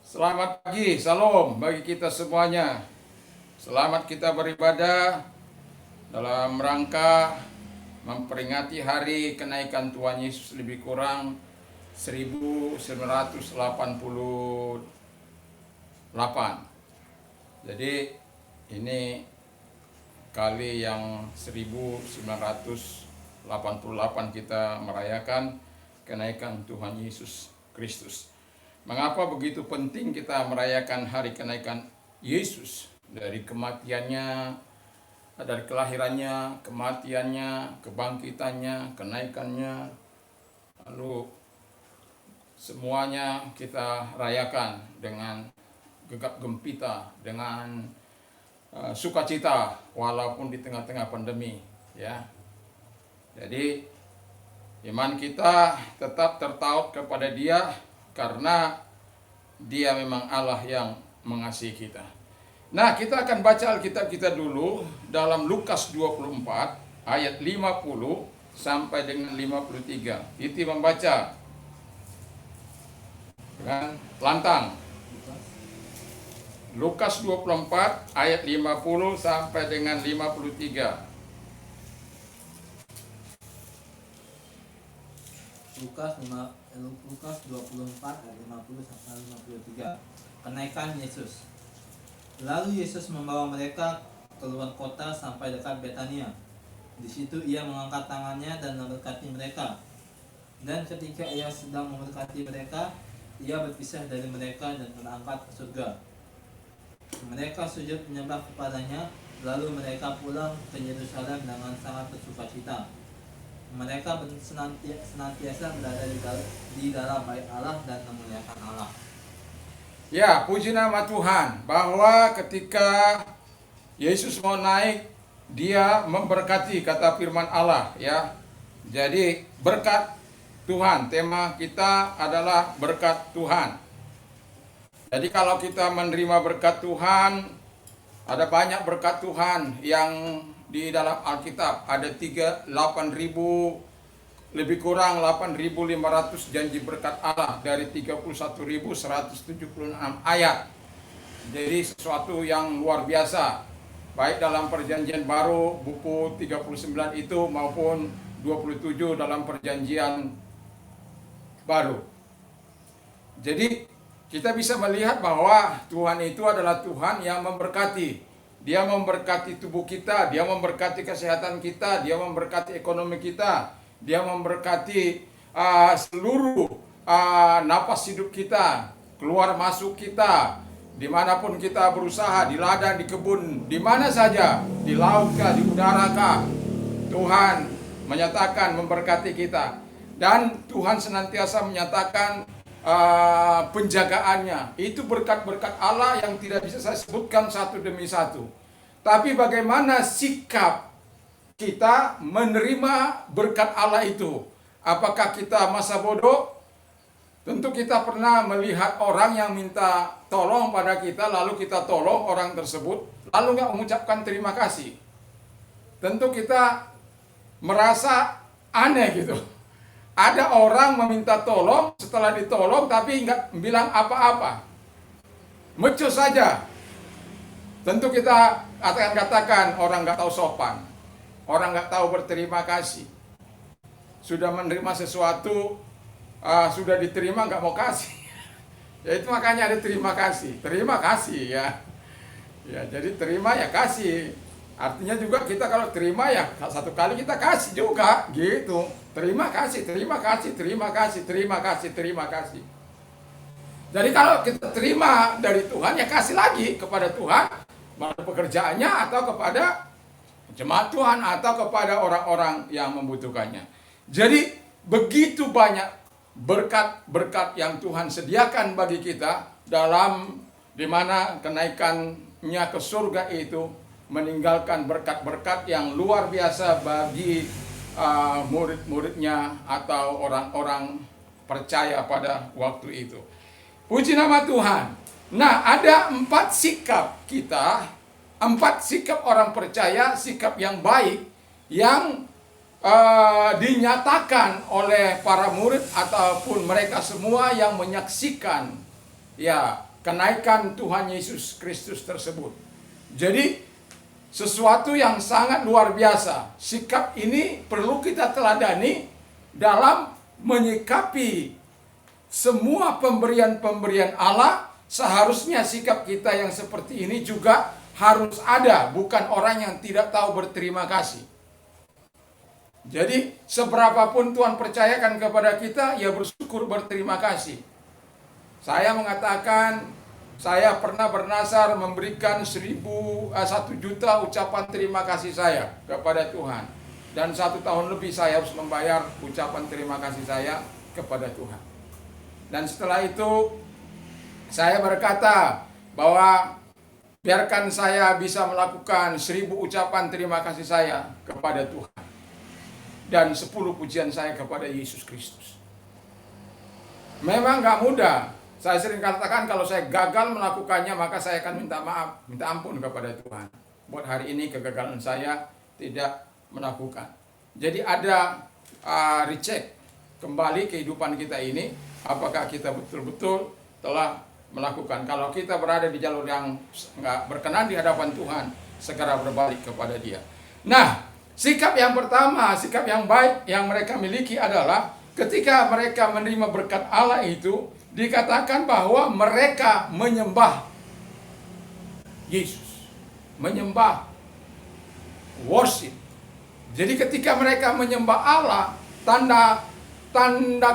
Selamat pagi, salam bagi kita semuanya. Selamat kita beribadah dalam rangka memperingati hari kenaikan Tuhan Yesus lebih kurang 1988. Jadi ini kali yang 1988 kita merayakan kenaikan Tuhan Yesus Kristus. Mengapa begitu penting kita merayakan hari kenaikan Yesus? Dari kematiannya, dari kelahirannya, kematiannya, kebangkitannya, kenaikannya, lalu semuanya kita rayakan dengan gegap gempita, dengan sukacita walaupun di tengah-tengah pandemi, ya. Jadi iman kita tetap tertaut kepada Dia karena Dia memang Allah yang mengasihi kita. Nah, kita akan baca Alkitab kita dulu dalam Lukas 24 ayat 50 sampai dengan 53. Iti membaca dengan lantang. Lukas 24 ayat 50 sampai dengan 53. Lukas 24 ayat 50 sampai 53. Kenaikan Yesus. Lalu Yesus membawa mereka keluar kota sampai dekat Betania. Di situ ia mengangkat tangannya dan memberkati mereka. Dan ketika ia sedang memberkati mereka, ia berpisah dari mereka dan terangkat ke surga. Mereka sujud menyembah kepadanya, lalu mereka pulang ke Yerusalem dengan sangat bersukacita. Mereka senantiasa berada di dalam bait Allah dan memuliakan Allah. Ya, puji nama Tuhan bahwa ketika Yesus mau naik, Dia memberkati, kata firman Allah, ya. Jadi berkat Tuhan, tema kita adalah berkat Tuhan. Jadi kalau kita menerima berkat Tuhan, ada banyak berkat Tuhan yang di dalam Alkitab. Ada 8.000, lebih kurang 8.500 janji berkat Allah dari 31.176 ayat. Jadi sesuatu yang luar biasa, baik dalam perjanjian baru buku 39 itu maupun 27 dalam perjanjian baru. Jadi kita bisa melihat bahwa Tuhan itu adalah Tuhan yang memberkati. Dia memberkati tubuh kita, Dia memberkati kesehatan kita, Dia memberkati ekonomi kita, Dia memberkati seluruh napas hidup kita, keluar masuk kita, dimanapun kita berusaha, di ladang, di kebun, di mana saja, di laut kah, di udara kah, Tuhan menyatakan memberkati kita. Dan Tuhan senantiasa menyatakan penjagaannya. Itu berkat-berkat Allah yang tidak bisa saya sebutkan satu demi satu. Tapi bagaimana sikap kita menerima berkat Allah itu? Apakah kita masa bodoh? Tentu kita pernah melihat orang yang minta tolong pada kita, lalu kita tolong orang tersebut, lalu nggak mengucapkan terima kasih. Tentu kita merasa aneh gitu. Ada orang meminta tolong, setelah ditolong tapi nggak bilang apa-apa. Mecus saja. Tentu kita akan katakan orang nggak tahu sopan. Orang nggak tahu berterima kasih. Sudah menerima sesuatu, sudah diterima nggak mau kasih. Ya itu makanya ada terima kasih. Terima kasih ya. Ya jadi terima ya kasih. Artinya juga kita kalau terima ya satu kali kita kasih juga gitu. Terima kasih, terima kasih, terima kasih, terima kasih, terima kasih. Jadi kalau kita terima dari Tuhan ya kasih lagi kepada Tuhan, pada pekerjaannya atau kepada jemaat Tuhan atau kepada orang-orang yang membutuhkannya. Jadi begitu banyak berkat-berkat yang Tuhan sediakan bagi kita dalam dimana kenaikannya ke surga itu meninggalkan berkat-berkat yang luar biasa bagi murid-muridnya atau orang-orang percaya pada waktu itu. Puji nama Tuhan. Nah, ada 4 sikap kita, 4 sikap orang percaya, sikap yang baik yang dinyatakan oleh para murid ataupun mereka semua yang menyaksikan ya kenaikan Tuhan Yesus Kristus tersebut. Jadi sesuatu yang sangat luar biasa. Sikap ini perlu kita teladani dalam menyikapi semua pemberian-pemberian Allah. Seharusnya sikap kita yang seperti ini juga harus ada, bukan orang yang tidak tahu berterima kasih. Jadi seberapapun Tuhan percayakan kepada kita, ya bersyukur, berterima kasih. Saya mengatakan, saya pernah bernazar memberikan 1 juta ucapan terima kasih saya kepada Tuhan. Dan 1 tahun lebih saya harus membayar ucapan terima kasih saya kepada Tuhan. Dan setelah itu saya berkata bahwa biarkan saya bisa melakukan 1000 ucapan terima kasih saya kepada Tuhan. Dan 10 pujian saya kepada Yesus Kristus. Memang gak mudah. Saya sering katakan kalau saya gagal melakukannya, maka saya akan minta maaf, minta ampun kepada Tuhan. Buat hari ini kegagalan saya tidak melakukan. Jadi ada recheck kembali kehidupan kita ini, apakah kita betul-betul telah melakukan. Kalau kita berada di jalur yang nggak berkenan di hadapan Tuhan, segera berbalik kepada Dia. Nah, sikap yang pertama, sikap yang baik yang mereka miliki adalah ketika mereka menerima berkat Allah itu, dikatakan bahwa mereka menyembah Yesus, menyembah, worship. Jadi ketika mereka menyembah Allah, tanda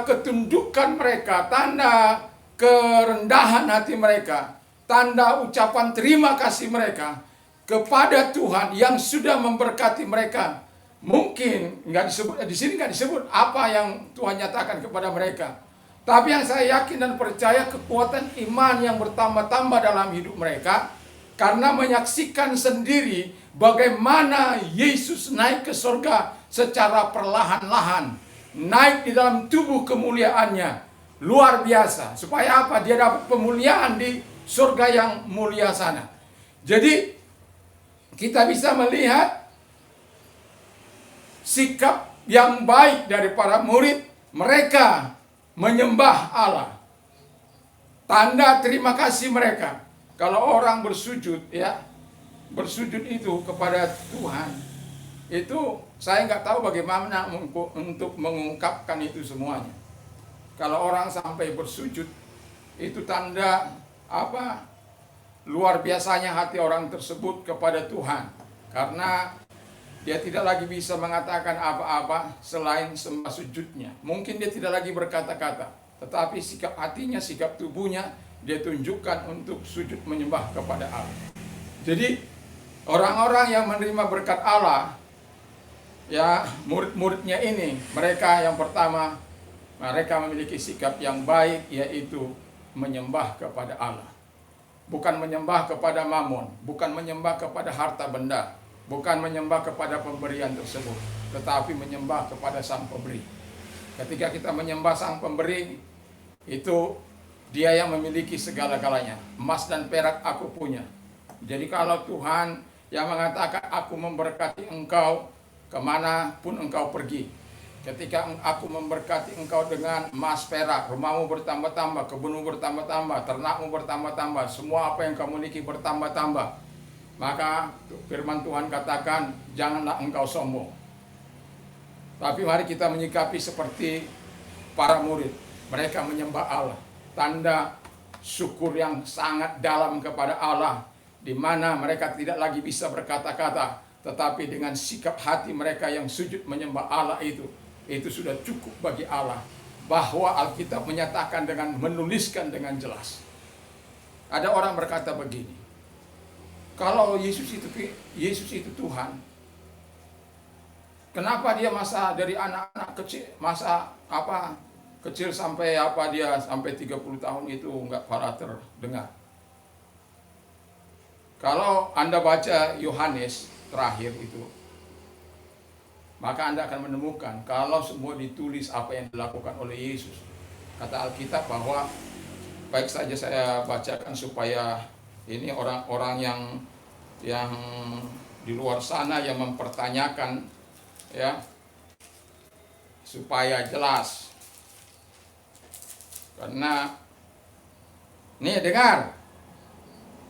ketundukan mereka, tanda kerendahan hati mereka, tanda ucapan terima kasih mereka kepada Tuhan yang sudah memberkati mereka. Mungkin nggak disebut di sini, nggak disebut apa yang Tuhan nyatakan kepada mereka. Tapi yang saya yakin dan percaya, kekuatan iman yang bertambah-tambah dalam hidup mereka karena menyaksikan sendiri bagaimana Yesus naik ke surga secara perlahan-lahan, naik di dalam tubuh kemuliaannya. Luar biasa. Supaya apa? Dia dapat pemuliaan di surga yang mulia sana. Jadi kita bisa melihat sikap yang baik dari para murid. Mereka menyembah Allah. Tanda terima kasih mereka. Kalau orang bersujud, ya, bersujud itu kepada Tuhan, itu saya nggak tahu bagaimana untuk mengungkapkan itu semuanya. Kalau orang sampai bersujud, itu tanda apa? Luar biasanya hati orang tersebut kepada Tuhan. Karena dia tidak lagi bisa mengatakan apa-apa selain sembah sujudnya. Mungkin dia tidak lagi berkata-kata, tetapi sikap hatinya, sikap tubuhnya, dia tunjukkan untuk sujud menyembah kepada Allah. Jadi orang-orang yang menerima berkat Allah, ya, murid-muridnya ini, mereka yang pertama, mereka memiliki sikap yang baik, yaitu menyembah kepada Allah. Bukan menyembah kepada mamon, bukan menyembah kepada harta benda, bukan menyembah kepada pemberian tersebut, tetapi menyembah kepada Sang Pemberi. Ketika kita menyembah Sang Pemberi, itu Dia yang memiliki segala-galanya. Emas dan perak aku punya. Jadi kalau Tuhan yang mengatakan aku memberkati engkau kemanapun engkau pergi, ketika aku memberkati engkau dengan emas perak, rumahmu bertambah-tambah, kebunmu bertambah-tambah, ternakmu bertambah-tambah, semua apa yang kamu miliki bertambah-tambah, maka firman Tuhan katakan, janganlah engkau sombong. Tapi mari kita menyikapi seperti para murid. Mereka menyembah Allah. Tanda syukur yang sangat dalam kepada Allah, di mana mereka tidak lagi bisa berkata-kata, tetapi dengan sikap hati mereka yang sujud menyembah Allah itu sudah cukup bagi Allah. Bahwa Alkitab menyatakan dengan menuliskan dengan jelas. Ada orang berkata begini, kalau Yesus itu Tuhan, kenapa dia masa dari anak-anak kecil, masa kecil sampai dia sampai 30 tahun itu enggak pernah terdengar. Kalau Anda baca Yohanes terakhir itu, maka Anda akan menemukan kalau semua ditulis apa yang dilakukan oleh Yesus. Kata Alkitab bahwa, baik saja saya bacakan supaya ini orang-orang yang di luar sana yang mempertanyakan, ya, supaya jelas. Karena Nih dengar.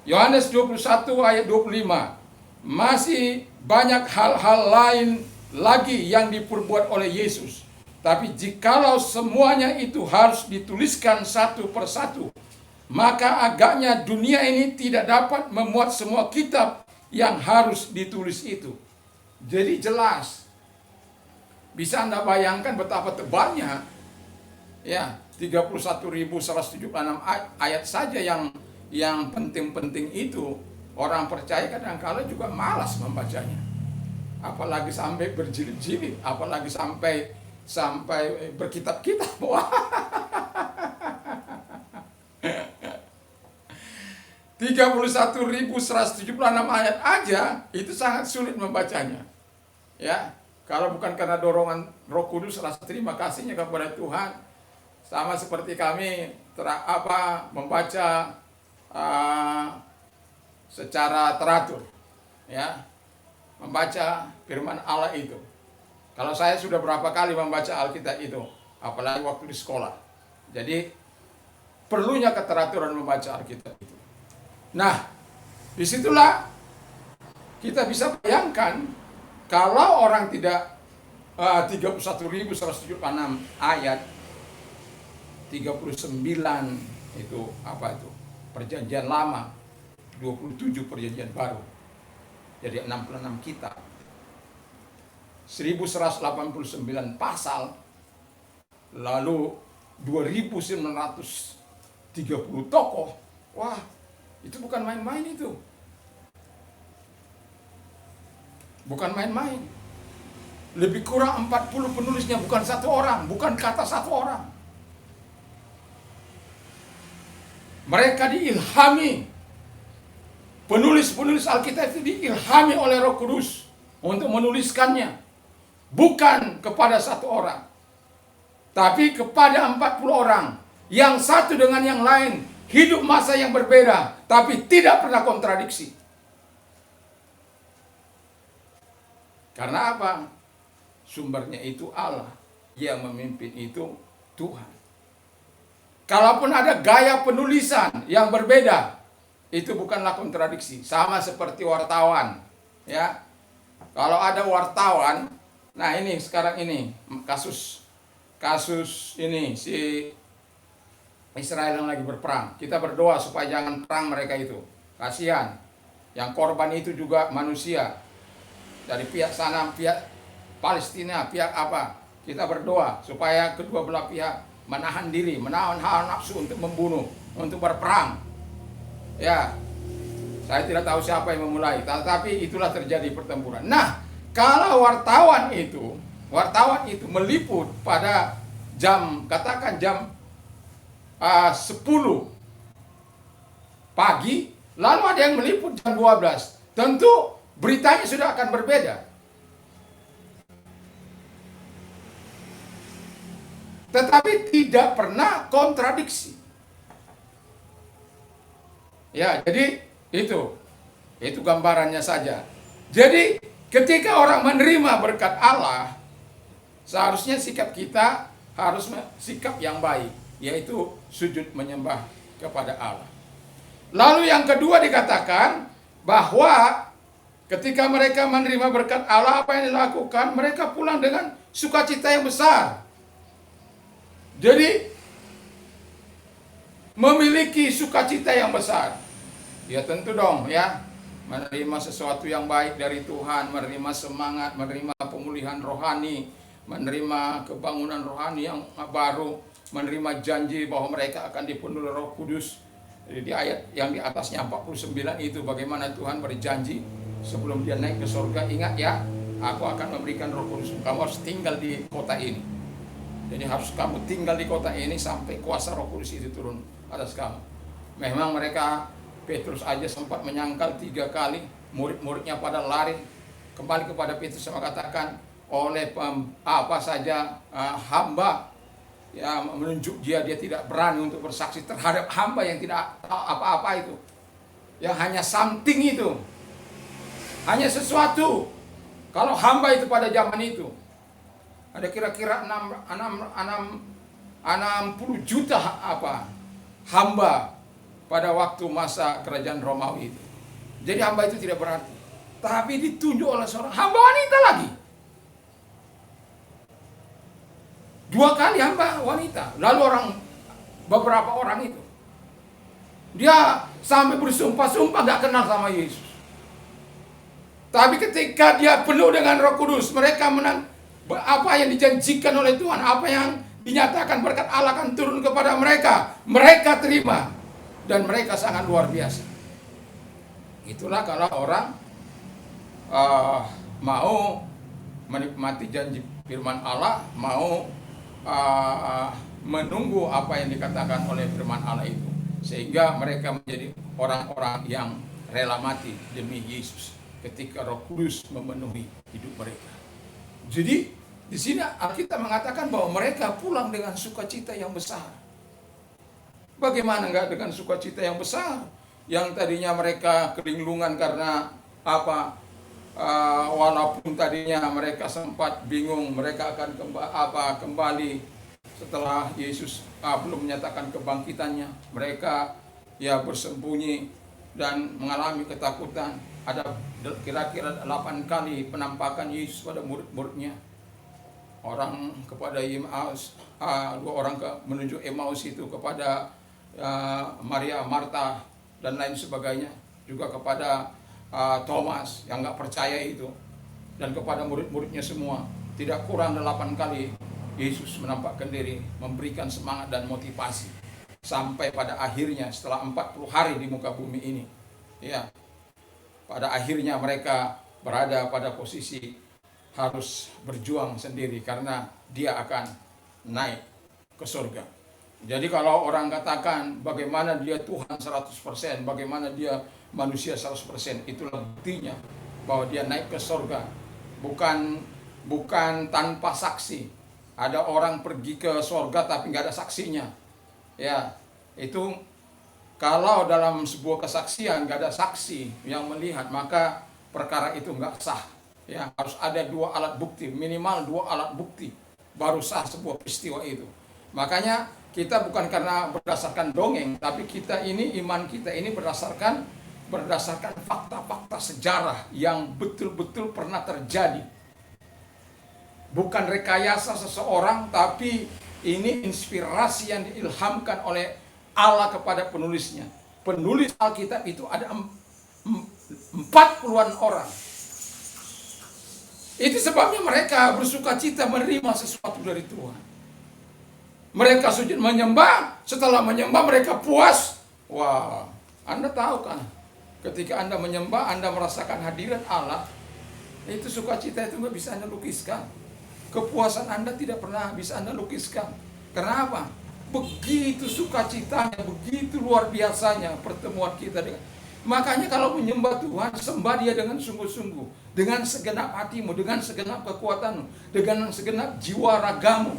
Yohanes 21 ayat 25. Masih banyak hal-hal lain lagi yang diperbuat oleh Yesus. Tapi jikalau semuanya itu harus dituliskan satu persatu, maka agaknya dunia ini tidak dapat memuat semua kitab yang harus ditulis itu. Jadi jelas. Bisa Anda bayangkan betapa tebalnya, ya, 31.176 ayat saja yang penting-penting itu. Orang percaya kadang-kala juga malas membacanya. Apalagi sampai berjilid-jilid, apalagi sampai berkitab-kitab. Wah. 31.176 ayat aja itu sangat sulit membacanya. Ya, kalau bukan karena dorongan Roh Kudus, rasa terima kasihnya kepada Tuhan, sama seperti kami membaca secara teratur, ya, membaca firman Allah itu. Kalau saya sudah berapa kali membaca Alkitab itu, apalagi waktu di sekolah. Jadi perlunya keteraturan membaca Alkitab itu. Nah, disitulah kita bisa bayangkan kalau orang tidak 31.176 ayat, 39 itu apa itu? Perjanjian lama, 27 perjanjian baru. Jadi 66 kitab. 1189 pasal, lalu 2930 tokoh. Wah, itu bukan main-main itu. Bukan main-main. Lebih kurang 40 penulisnya, bukan satu orang, bukan kata satu orang. Mereka diilhami. Penulis-penulis Alkitab itu diilhami oleh Roh Kudus untuk menuliskannya. Bukan kepada satu orang, tapi kepada 40 orang. Yang satu dengan yang lain, hidup masa yang berbeda, tapi tidak pernah kontradiksi. Karena apa? Sumbernya itu Allah, yang memimpin itu Tuhan. Kalaupun ada gaya penulisan yang berbeda, itu bukanlah kontradiksi. Sama seperti wartawan, ya. Kalau ada wartawan, nah ini sekarang ini kasus ini si Israel yang lagi berperang. Kita berdoa supaya jangan perang mereka itu. Kasihan. Yang korban itu juga manusia. Dari pihak sana, pihak Palestina, pihak apa. Kita berdoa supaya kedua belah pihak menahan diri, menahan hawa nafsu untuk membunuh, untuk berperang. Ya, saya tidak tahu siapa yang memulai, tetapi itulah terjadi pertempuran. Nah, kalau wartawan itu meliput pada katakan jam 10 pagi, lalu ada yang meliput jam 12, tentu beritanya sudah akan berbeda. Tetapi tidak pernah kontradiksi. Ya, jadi itu gambarannya saja. Jadi ketika orang menerima berkat Allah, seharusnya sikap kita harus sikap yang baik, yaitu sujud menyembah kepada Allah. Lalu yang kedua dikatakan bahwa ketika mereka menerima berkat Allah, apa yang dilakukan? Mereka pulang dengan sukacita yang besar. Jadi memiliki sukacita yang besar. Ya tentu dong ya, menerima sesuatu yang baik dari Tuhan, menerima semangat, menerima pemulihan rohani, menerima kebangunan rohani yang baru, menerima janji bahwa mereka akan dipenuhi Roh Kudus. Jadi di ayat yang di atasnya 49 itu bagaimana Tuhan berjanji sebelum dia naik ke surga, ingat ya, aku akan memberikan Roh Kudus. Kamu harus tinggal di kota ini. Jadi harus kamu tinggal di kota ini sampai kuasa Roh Kudus itu turun atas kamu. Memang mereka, Petrus aja sempat menyangkal 3 kali, murid-muridnya pada lari kembali kepada Petrus sama katakan, oleh apa saja hamba ya menunjuk dia tidak berani untuk bersaksi terhadap hamba yang tidak apa-apa itu, yang hanya something itu, hanya sesuatu. Kalau hamba itu pada zaman itu ada kira-kira 60 juta hamba pada waktu masa kerajaan Romawi itu. Jadi hamba itu tidak berarti. Tapi ditunjuk oleh seorang hamba wanita lagi. 2 kali hamba wanita. Lalu beberapa orang itu, dia sampai bersumpah-sumpah gak kenal sama Yesus. Tapi ketika dia penuh dengan Roh Kudus, mereka apa yang dijanjikan oleh Tuhan, apa yang dinyatakan berkat Allah akan turun kepada mereka, mereka terima. Dan mereka sangat luar biasa. Itulah kalau orang mau menikmati janji firman Allah, mau menunggu apa yang dikatakan oleh firman Allah itu, sehingga mereka menjadi orang-orang yang rela mati demi Yesus ketika Roh Kudus memenuhi hidup mereka. Jadi di sini Alkitab mengatakan bahwa mereka pulang dengan sukacita yang besar. Bagaimana enggak dengan sukacita yang besar? Yang tadinya mereka kelinglungan karena apa? Walaupun tadinya mereka sempat bingung mereka akan kembali setelah Yesus belum menyatakan kebangkitannya, mereka ya bersembunyi dan mengalami ketakutan. Ada kira-kira 8 kali penampakan Yesus pada murid-muridnya. Orang kepada Emmaus, 2 orang menuju Emmaus itu kepada Maria, Marta dan lain sebagainya, juga kepada Thomas yang nggak percaya itu, dan kepada murid-muridnya semua. Tidak kurang 8 kali Yesus menampakkan diri, memberikan semangat dan motivasi, sampai pada akhirnya setelah 40 hari di muka bumi ini, ya, pada akhirnya mereka berada pada posisi harus berjuang sendiri karena dia akan naik ke surga. Jadi kalau orang katakan bagaimana dia Tuhan 100%, bagaimana dia manusia 100%, itulah buktinya bahwa dia naik ke surga. Bukan tanpa saksi. Ada orang pergi ke surga tapi nggak ada saksinya. Ya, itu kalau dalam sebuah kesaksian nggak ada saksi yang melihat, maka perkara itu nggak sah. Ya, harus ada 2 alat bukti, minimal 2 alat bukti baru sah sebuah peristiwa itu. Makanya kita bukan karena berdasarkan dongeng, tapi kita ini, iman kita ini berdasarkan fakta-fakta sejarah yang betul-betul pernah terjadi. Bukan rekayasa seseorang, tapi ini inspirasi yang diilhamkan oleh Allah kepada penulisnya. Penulis Alkitab itu ada 40-an orang. Itu sebabnya mereka bersuka cita menerima sesuatu dari Tuhan. Mereka sujud menyembah, setelah menyembah mereka puas. Wah, Anda tahu kan, ketika Anda menyembah, Anda merasakan hadirat Allah, itu sukacita itu nggak bisa Anda lukiskan. Kepuasan Anda tidak pernah bisa Anda lukiskan. Kenapa? Begitu sukacitanya, begitu luar biasanya pertemuan kita dengan. Makanya kalau menyembah Tuhan, sembah Dia dengan sungguh-sungguh, dengan segenap hatimu, dengan segenap kekuatanmu, dengan segenap jiwa ragamu,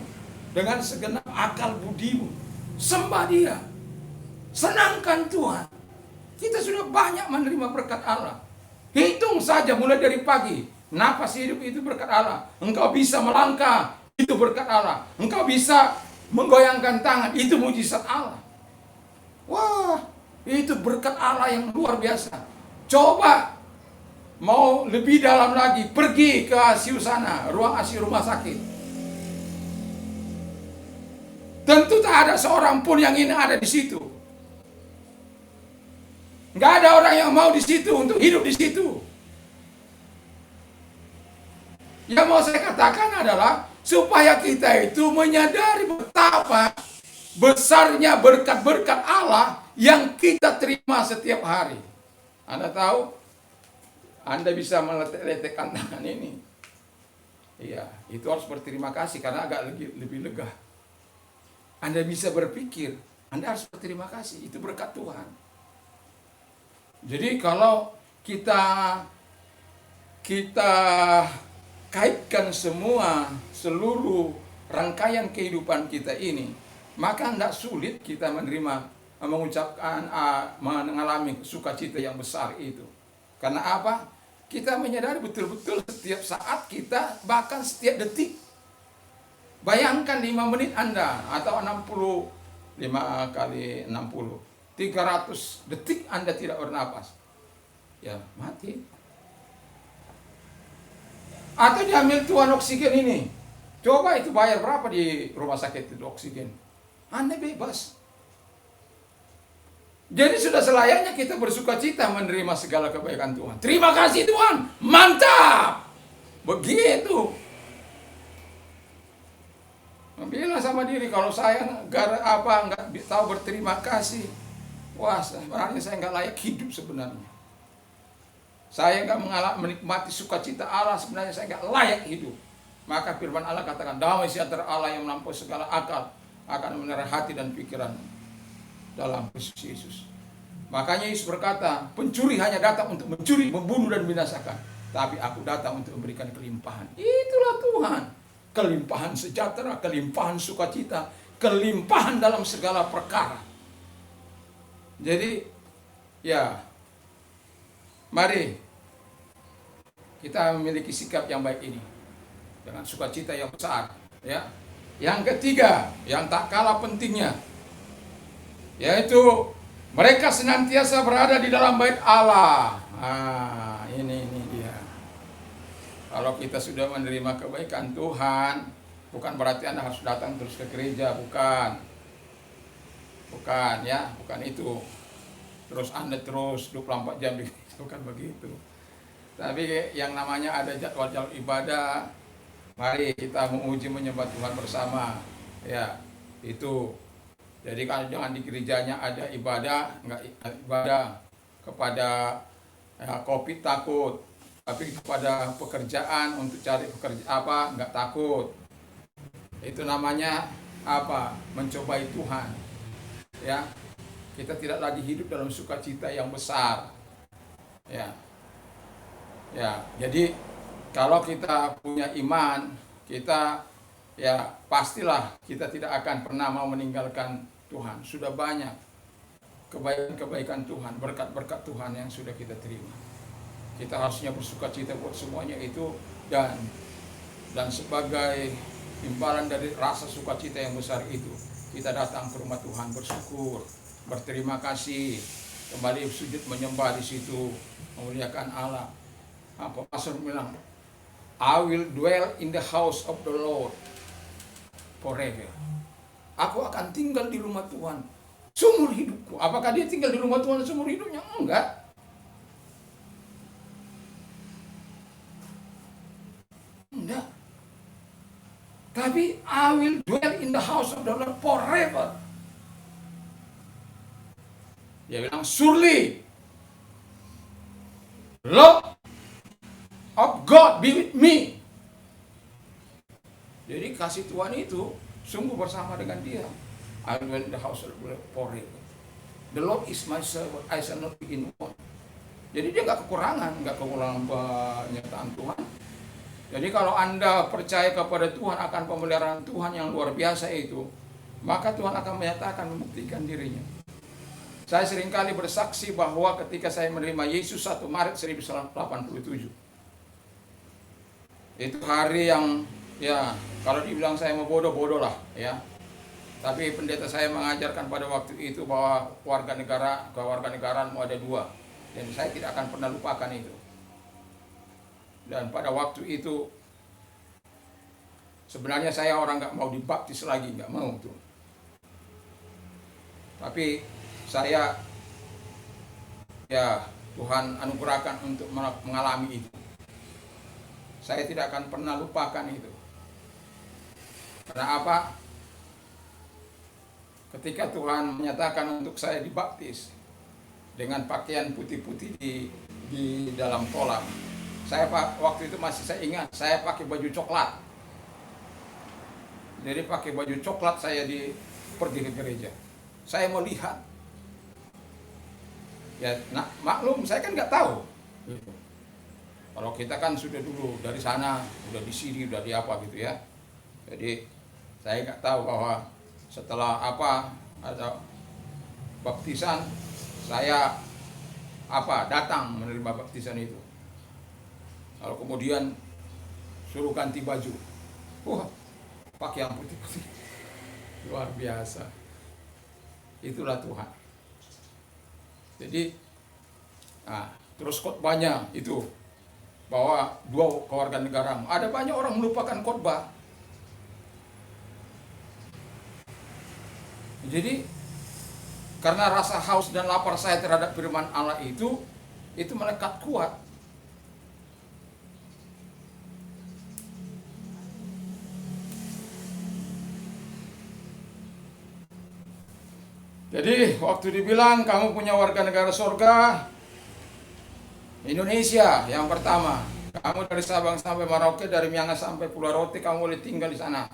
dengan segenap akal budimu. Sembah Dia, senangkan Tuhan. Kita sudah banyak menerima berkat Allah. Hitung saja mulai dari pagi, napas hidup itu berkat Allah. Engkau bisa melangkah, itu berkat Allah. Engkau bisa menggoyangkan tangan, itu mujizat Allah. Wah, itu berkat Allah yang luar biasa. Coba mau lebih dalam lagi, pergi ke ICU sana, ruang ICU rumah sakit. Tentu tak ada seorang pun yang ingin ada di situ. Nggak ada orang yang mau di situ untuk hidup di situ. Yang mau saya katakan adalah supaya kita itu menyadari betapa besarnya berkat-berkat Allah yang kita terima setiap hari. Anda tahu, Anda bisa meletek-letekkan tangan ini. Iya, itu harus berterima kasih karena agak lebih lega. Anda bisa berpikir, Anda harus berterima kasih, itu berkat Tuhan. Jadi kalau kita kaitkan seluruh rangkaian kehidupan kita ini, maka tidak sulit kita mengucapkan, mengalami sukacita yang besar itu. Karena apa? Kita menyadari betul-betul setiap saat kita, bahkan setiap detik. Bayangkan 5 menit Anda, atau 5 kali 60. 300 detik Anda tidak bernapas, ya mati. Atau diambil Tuhan oksigen ini. Coba itu bayar berapa di rumah sakit itu oksigen. Anda bebas. Jadi sudah selayaknya kita bersuka cita menerima segala kebaikan Tuhan. Terima kasih Tuhan, mantap. Begitu. Bilang sama diri, kalau saya nggak tahu berterima kasih, wah sebenarnya saya nggak layak hidup sebenarnya. Saya nggak menikmati sukacita Allah, sebenarnya saya nggak layak hidup. Maka firman Allah katakan, damai sejahtera Allah yang melampaui segala akal akan menerangi hati dan pikiran dalam Kristus Yesus. Makanya Yesus berkata, pencuri hanya datang untuk mencuri, membunuh dan binasakan. Tapi aku datang untuk memberikan kelimpahan. Itulah Tuhan. Kelimpahan sejahtera, kelimpahan sukacita, kelimpahan dalam segala perkara. Jadi, ya, mari kita memiliki sikap yang baik ini dengan sukacita yang besar, ya. Yang ketiga, yang tak kalah pentingnya, yaitu mereka senantiasa berada di dalam bait Allah. Ini dia. Kalau kita sudah menerima kebaikan Tuhan, bukan berarti Anda harus datang terus ke gereja, bukan. Bukan ya, bukan itu. Terus Anda terus 24 jam bukan begitu. Tapi yang namanya ada jadwal ibadah, mari kita menguji menyembah Tuhan bersama. Ya, itu. Jadi kalau jangan di gerejanya ada ibadah, enggak ibadah kepada kopi takut, tapi kepada pekerjaan untuk cari pekerjaan enggak takut. Itu namanya apa? Mencobai Tuhan. Ya. Kita tidak lagi hidup dalam sukacita yang besar. Ya. Ya, jadi kalau kita punya iman, kita ya pastilah kita tidak akan pernah mau meninggalkan Tuhan. Sudah banyak kebaikan-kebaikan Tuhan, berkat-berkat Tuhan yang sudah kita terima. Kita harusnya bersukacita buat semuanya itu, dan sebagai imbalan dari rasa sukacita yang besar itu, kita datang ke rumah Tuhan bersyukur, berterima kasih, kembali sujud menyembah di situ, memuliakan Allah. Apa pastor bilang, I will dwell in the house of the Lord forever. Aku akan tinggal di rumah Tuhan seumur hidupku. Apakah dia tinggal di rumah Tuhan seumur hidupnya? Enggak. Enggak. Tapi I will dwell in the house of the Lord forever. Dia bilang, surely Lord of God be with me. Jadi kasih Tuhan itu sungguh bersama dengan dia. I will in the house of the Lord forever. The Lord is my servant, I shall not be in want. Jadi dia nggak kekurangan penyertaan Tuhan. Jadi kalau Anda percaya kepada Tuhan akan pemeliharaan Tuhan yang luar biasa itu, maka Tuhan akan menyatakan, membuktikan dirinya. Saya seringkali bersaksi bahwa ketika saya menerima Yesus 1 Maret 1987, itu hari yang ya kalau dibilang saya mau bodoh lah ya. Tapi pendeta saya mengajarkan pada waktu itu bahwa kewarganegaraan mau ada dua, dan saya tidak akan pernah lupakan itu. Dan pada waktu itu sebenarnya saya orang nggak mau dibaptis lagi, nggak mau tuh. Tapi saya ya Tuhan anugerahkan untuk mengalami itu. Saya tidak akan pernah lupakan itu. Karena apa? Ketika Tuhan menyatakan untuk saya dibaptis dengan pakaian putih-putih di dalam kolam, saya waktu itu masih saya ingat, saya pakai baju coklat. Jadi pakai baju coklat saya pergi ke gereja. Saya mau lihat. Ya, maklum saya kan nggak tahu. Gitu. Kalau kita kan sudah dulu dari sana, udah di sini, udah di apa gitu ya. Jadi saya nggak tahu bahwa setelah ada baptisan, saya datang menerima baptisan itu. Kalau kemudian suruh ganti baju, wah pakai yang putih-putih, luar biasa. Itulah Tuhan. Jadi, terus khotbahnya itu bahwa dua kewarganegaramu. Ada banyak orang melupakan khotbah. Jadi karena rasa haus dan lapar saya terhadap firman Allah itu melekat kuat. Jadi waktu dibilang kamu punya warga negara surga, Indonesia yang pertama. Kamu dari Sabang sampai Merauke, dari Miangas sampai Pulau Rote, kamu boleh tinggal di sana.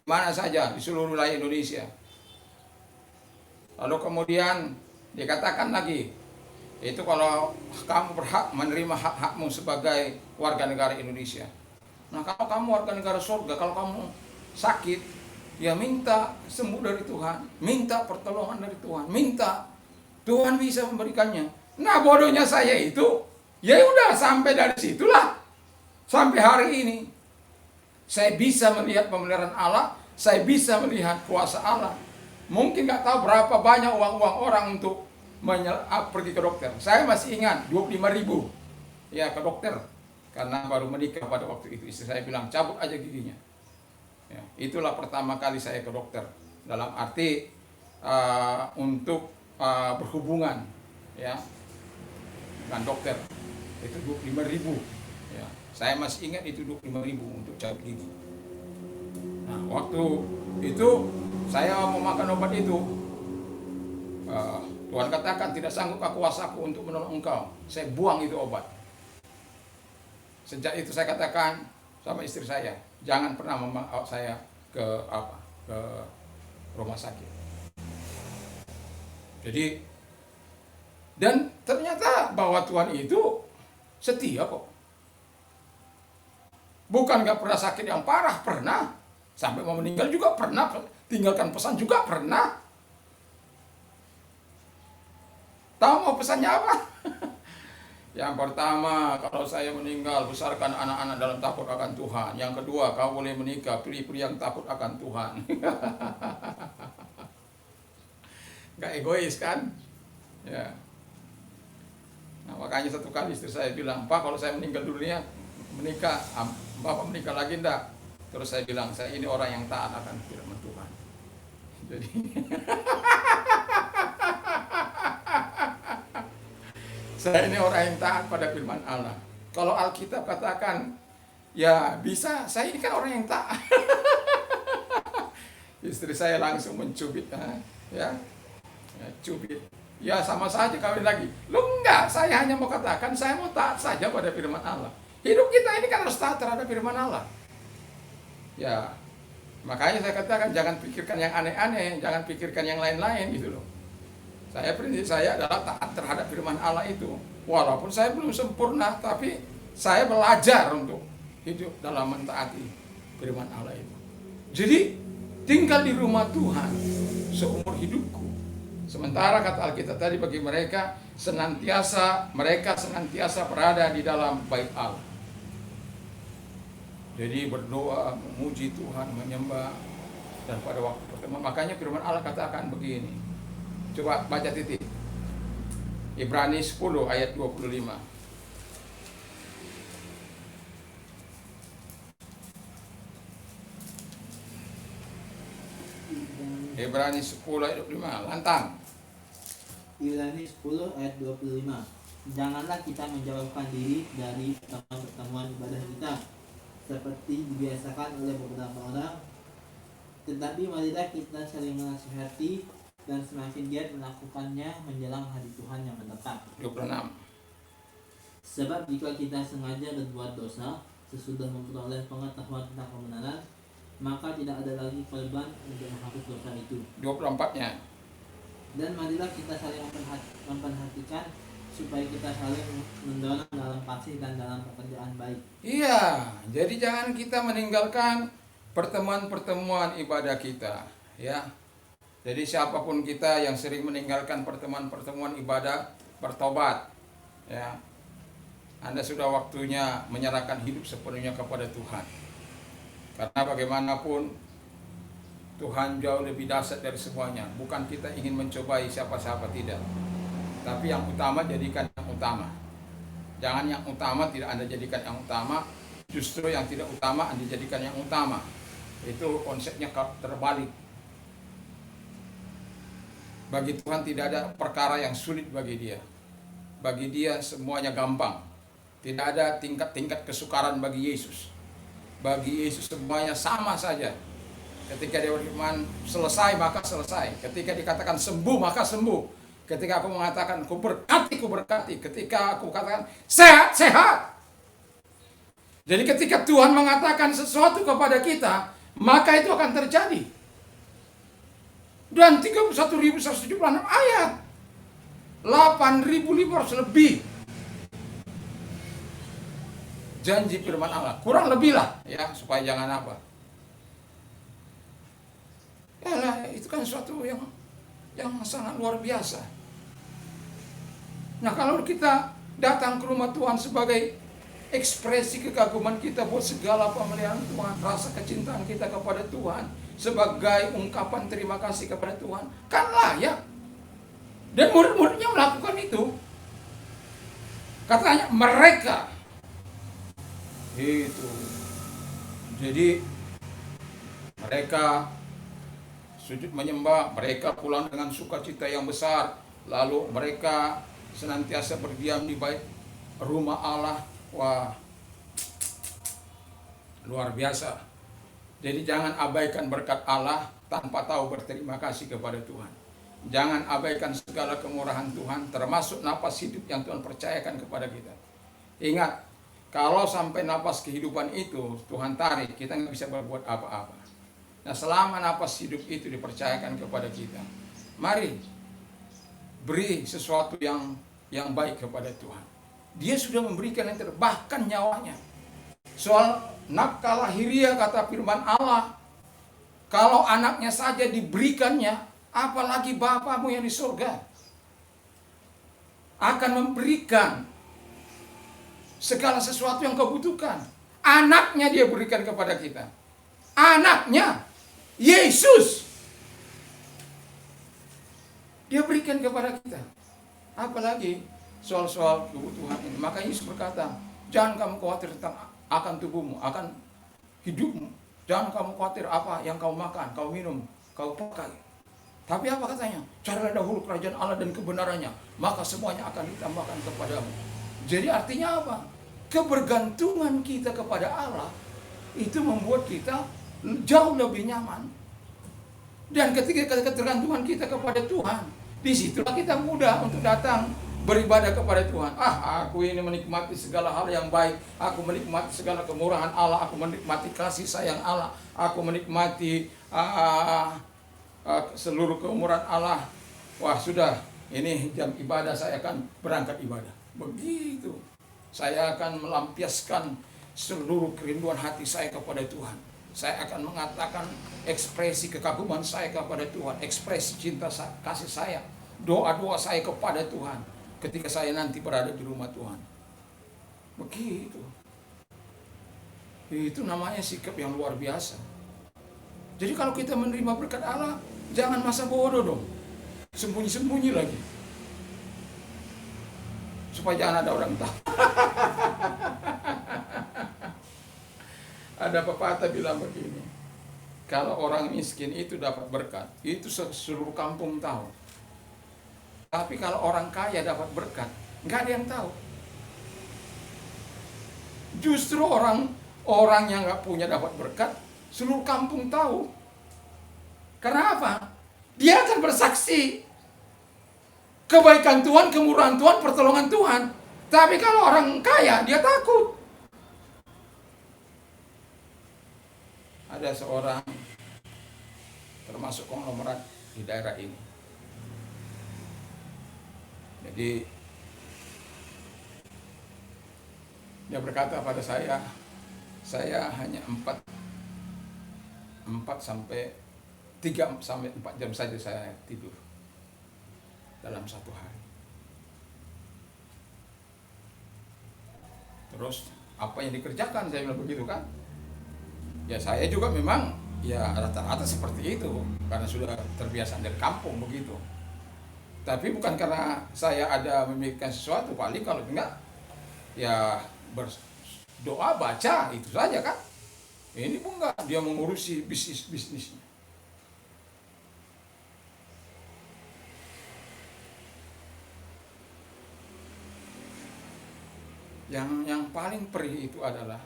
Mana saja di seluruh wilayah Indonesia. Lalu kemudian dikatakan lagi, itu kalau kamu berhak menerima hak-hakmu sebagai warga negara Indonesia. Nah, kalau kamu warga negara surga, kalau kamu sakit, ya minta sembuh dari Tuhan, minta pertolongan dari Tuhan, minta Tuhan bisa memberikannya. Nah, bodohnya saya itu, ya udah sampai dari situlah, sampai hari ini saya bisa melihat pemeliharaan Allah, saya bisa melihat kuasa Allah. Mungkin nggak tahu berapa banyak uang-uang orang untuk pergi ke dokter. Saya masih ingat 25.000 ya ke dokter, karena baru menikah pada waktu itu. Istri saya bilang cabut aja giginya. Ya, itulah pertama kali saya ke dokter, dalam arti untuk berhubungan ya dengan dokter. Itu 25.000 ya. Saya masih ingat itu 25.000 untuk cabut gigi. Nah, waktu itu saya mau makan obat itu, Tuhan katakan tidak sanggup kuasaku untuk menolong engkau. Saya buang itu obat. Sejak itu saya katakan sama istri saya, jangan pernah membawa saya ke rumah sakit. Jadi, dan ternyata bahwa Tuhan itu setia kok. Bukan nggak pernah sakit yang parah, pernah. Sampai mau meninggal juga pernah. Tinggalkan pesan juga pernah. Tahu mau pesannya apa? Yang pertama, kalau saya meninggal, besarkan anak-anak dalam takut akan Tuhan. Yang kedua, kau boleh menikah, pilih pria yang takut akan Tuhan. Gak egois kan? Ya. Nah, makanya satu kali istri saya bilang, Pak, kalau saya meninggal dunia, menikah, Bapak menikah lagi enggak? Terus saya bilang, saya ini orang yang taat akan firman Tuhan. Jadi saya ini orang yang taat pada firman Allah. Kalau Alkitab katakan, ya bisa, saya ini kan orang yang taat. Istri saya langsung mencubit, ya cubit. Ya sama saja kawin lagi. Lu enggak, saya hanya mau katakan, saya mau taat saja pada firman Allah. Hidup kita ini kan harus taat terhadap firman Allah. Ya, makanya saya katakan jangan pikirkan yang aneh-aneh, jangan pikirkan yang lain-lain gitu loh. Prinsip saya adalah taat terhadap firman Allah itu. Walaupun saya belum sempurna, tapi saya belajar untuk hidup dalam mentaati firman Allah itu. Jadi, tinggal di rumah Tuhan seumur hidupku. Sementara kata Alkitab tadi, bagi mereka senantiasa berada di dalam bait Allah. Jadi berdoa, memuji Tuhan, menyembah, dan pada waktu pertemuan. Makanya firman Allah katakan begini. Coba baca titik. Ibrani 10 ayat 25. Ibrani 10 ayat 25. Lantang. Ibrani 10 ayat 25. Janganlah kita menjauhkan diri dari pertemuan ibadah kita, seperti dibiasakan oleh beberapa orang, tetapi marilah kita saling menasihati dan semakin giat melakukannya menjelang hari Tuhan yang mendekat. 26. Sebab jika kita sengaja berbuat dosa sesudah memperoleh pengetahuan tentang kebenaran, maka tidak ada lagi korban untuk menghapus dosa itu. 24-nya. Dan marilah kita saling memperhatikan supaya kita saling mendorong dalam kasih dan dalam pekerjaan baik. Iya, jadi jangan kita meninggalkan pertemuan-pertemuan ibadah kita, ya. Jadi siapapun kita yang sering meninggalkan pertemuan-pertemuan ibadah, bertobat, ya. Anda sudah waktunya menyerahkan hidup sepenuhnya kepada Tuhan. Karena bagaimanapun Tuhan jauh lebih dahsyat dari semuanya. Bukan kita ingin mencobai siapa-siapa, tidak. Tapi yang utama jadikan yang utama. Jangan yang utama tidak Anda jadikan yang utama, justru yang tidak utama Anda jadikan yang utama. Itu konsepnya terbalik. Bagi Tuhan tidak ada perkara yang sulit bagi Dia. Bagi Dia semuanya gampang. Tidak ada tingkat-tingkat kesukaran bagi Yesus. Bagi Yesus semuanya sama saja. Ketika Dia berfirman selesai maka selesai. Ketika dikatakan sembuh maka sembuh. Ketika aku mengatakan ku berkati. Ketika aku katakan sehat, sehat. Jadi ketika Tuhan mengatakan sesuatu kepada kita, maka itu akan terjadi. Dan 31.176 ayat, 8.500 lebih janji firman Allah. Kurang lebih lah ya, supaya jangan apa. Ya, itu kan suatu yang sangat luar biasa. Nah, kalau kita datang ke rumah Tuhan sebagai ekspresi kekaguman kita buat segala pemeliharaan Tuhan, rasa kecintaan kita kepada Tuhan, sebagai ungkapan terima kasih kepada Tuhan, kan layak. Dan murid-muridnya melakukan itu. Katanya mereka itu. Jadi mereka sujud menyembah, mereka pulang dengan sukacita yang besar, lalu mereka senantiasa berdiam di bait rumah Allah. Wah, luar biasa. Jadi jangan abaikan berkat Allah tanpa tahu berterima kasih kepada Tuhan. Jangan abaikan segala kemurahan Tuhan, termasuk napas hidup yang Tuhan percayakan kepada kita. Ingat, kalau sampai napas kehidupan itu Tuhan tarik, kita nggak bisa berbuat apa-apa. Nah, selama napas hidup itu dipercayakan kepada kita, mari beri sesuatu yang baik kepada Tuhan. Dia sudah memberikan yang terbaik, bahkan nyawanya. Soal nafkah lahiriah kata firman Allah, kalau anaknya saja diberikannya, apalagi Bapamu yang di surga akan memberikan segala sesuatu yang kau butuhkan. Anaknya Dia berikan kepada kita. Anaknya, Yesus, Dia berikan kepada kita. Apalagi soal-soal kebutuhan ini. Maka Yesus berkata, jangan kamu khawatir tentang akan tubuhmu, akan hidupmu. Jangan kamu khawatir apa yang kau makan, kau minum, kau pakai. Tapi apa katanya? Carilah dahulu kerajaan Allah dan kebenarannya, maka semuanya akan ditambahkan kepadamu. Jadi artinya apa? Kebergantungan kita kepada Allah itu membuat kita jauh lebih nyaman. Dan ketika ketergantungan kita kepada Tuhan, disitulah kita mudah untuk datang beribadah kepada Tuhan. Aku ini menikmati segala hal yang baik. Aku menikmati segala kemurahan Allah. Aku menikmati kasih sayang Allah. Aku menikmati seluruh keumuran Allah. Wah, sudah, ini jam ibadah, saya akan berangkat ibadah. Begitu. Saya akan melampiaskan seluruh kerinduan hati saya kepada Tuhan. Saya akan mengatakan ekspresi kekaguman saya kepada Tuhan, ekspresi cinta kasih saya, doa-doa saya kepada Tuhan ketika saya nanti berada di rumah Tuhan. Begitu. Itu namanya sikap yang luar biasa. Jadi kalau kita menerima berkat Allah, jangan masa bodoh dong. Sembunyi-sembunyi lagi. Supaya jangan ada orang tahu. Ada pepatah bilang begini, kalau orang miskin itu dapat berkat, itu seluruh kampung tahu. Tapi kalau orang kaya dapat berkat, nggak ada yang tahu. Justru orang yang nggak punya dapat berkat, seluruh kampung tahu. Karena apa? Dia akan bersaksi kebaikan Tuhan, kemurahan Tuhan, pertolongan Tuhan. Tapi kalau orang kaya, dia takut. Ada seorang termasuk konglomerat di daerah ini. Jadi dia berkata pada saya hanya 3 sampai 4 jam saja saya tidur dalam satu hari. Terus apa yang dikerjakan? Saya bilang begitu kan. Ya saya juga memang ya rata-rata seperti itu, karena sudah terbiasa dari kampung begitu. Tapi bukan karena saya ada memikirkan sesuatu, paling kalau enggak ya berdoa, baca, itu saja kan. Ini pun enggak, dia mengurusi bisnisnya. Yang paling perih itu adalah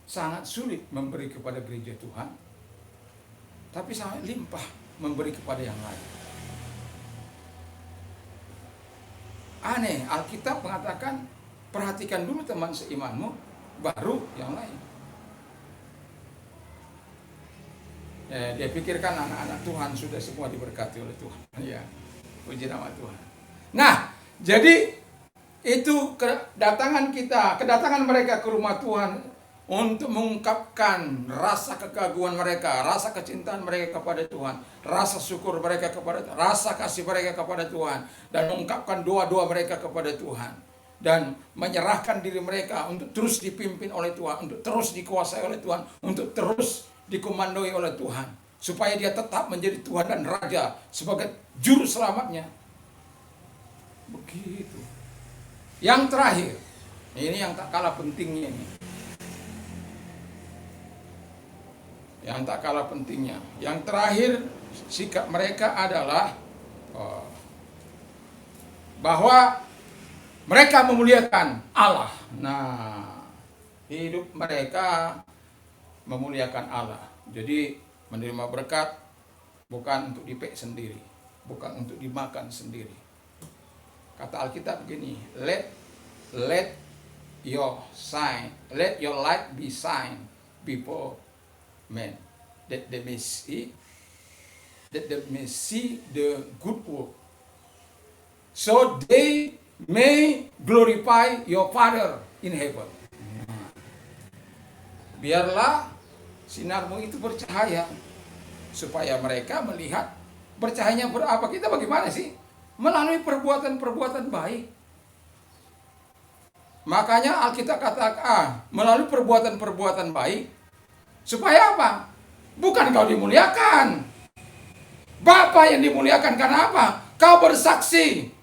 sangat sulit memberi kepada gereja Tuhan, tapi sangat limpah memberi kepada yang lain. Aneh, Alkitab mengatakan perhatikan dulu teman seimanmu, baru yang lain. Ya, dia pikirkan anak-anak Tuhan sudah semua diberkati oleh Tuhan. Ya, puji nama Tuhan. Nah, jadi itu kedatangan mereka ke rumah Tuhan untuk mengungkapkan rasa kekaguan mereka, rasa kecintaan mereka kepada Tuhan, rasa syukur mereka kepada Tuhan, rasa kasih mereka kepada Tuhan, dan mengungkapkan doa-doa mereka kepada Tuhan, dan menyerahkan diri mereka untuk terus dipimpin oleh Tuhan, untuk terus dikuasai oleh Tuhan, untuk terus dikomandoi oleh Tuhan, supaya dia tetap menjadi Tuhan dan Raja sebagai juru selamatnya. Begitu. Yang terakhir, ini yang tak kalah pentingnya ini. Yang tak kalah pentingnya. Yang terakhir, sikap mereka adalah bahwa mereka memuliakan Allah. Nah, hidup mereka memuliakan Allah. Jadi menerima berkat bukan untuk dipek sendiri, bukan untuk dimakan sendiri. Kata Alkitab begini, let your light be shine before men, that they may see the good work, so they may glorify your Father in heaven. Biarlah sinarmu itu bercahaya, supaya mereka melihat. Bercahayanya berapa? Kita bagaimana sih? Melalui perbuatan-perbuatan baik. Makanya Alkitab katakan melalui perbuatan-perbuatan baik. Supaya apa? Bukan kau dimuliakan. Bapa yang dimuliakan karena apa? Kau bersaksi.